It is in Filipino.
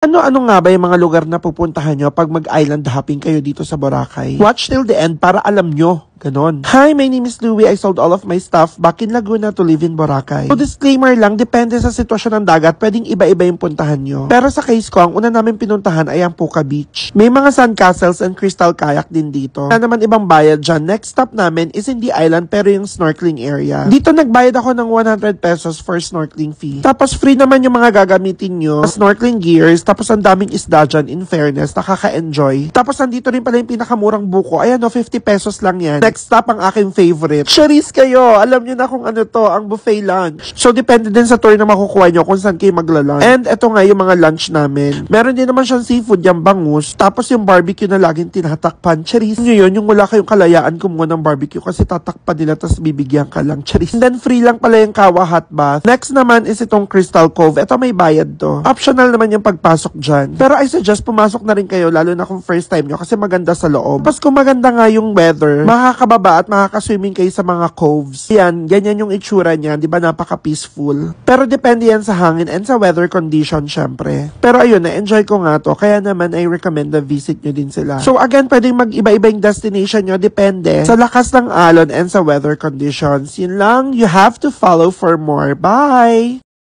Ano-ano nga ba yung mga lugar na pupuntahan nyo pag mag-island hopping kayo dito sa Boracay? Watch till the end para alam nyo. Ganon. Hi, my name is Louie. I sold all of my stuff back in Laguna to live in Boracay. So disclaimer lang, depende sa sitwasyon ng dagat, pwedeng iba-iba yung puntahan nyo. Pero sa case ko, ang una namin pinuntahan ay ang Puka Beach. May mga sandcastles and crystal kayak din dito. Wala naman ibang bayad dyan. Next stop namin is hindi island pero yung snorkeling area. Dito nagbayad ako ng 100 pesos for snorkeling fee. Tapos free naman yung mga gagamitin nyo, snorkeling gears, tapos ang daming isda dyan, in fairness, nakaka-enjoy. Tapos nandito rin pala yung pinakamurang buko. Ayan o, 50 pesos lang yan. Next stop ang aking favorite. Charis kayo! Alam nyo na kung ano to, ang buffet lunch. So, depende din sa tour na makukuha nyo kung saan kayo magla-lunch. And eto nga yung mga lunch namin. Meron din naman siyang seafood, yung bangus. Tapos yung barbecue na laging tinatakpan. Charis nyo yun, yung wala kayong kalayaan kumuha ng barbecue kasi tatakpan nila tapos bibigyan ka lang. Charis. And then free lang pala yung Kawa Hot Bath. Next naman is itong Crystal Cove. Ito may bayad to. Optional naman yung pagpasok dyan. Pero I suggest pumasok na rin kayo lalo na kung first time nyo kasi maganda sa loob. Tapos kung maganda nga yung weather, makakababa at makakaswimming kayo sa mga coves. Yan, ganyan yung itsura niya, di ba napaka-peaceful. Pero depende yan sa hangin and sa weather condition syempre. Pero ayun, na-enjoy ko nga to, kaya naman I recommend na visit nyo din sila. So again, pwedeng mag-iba-iba yung destination nyo, depende sa lakas ng alon and sa weather conditions. Yun lang, you have to follow for more. Bye!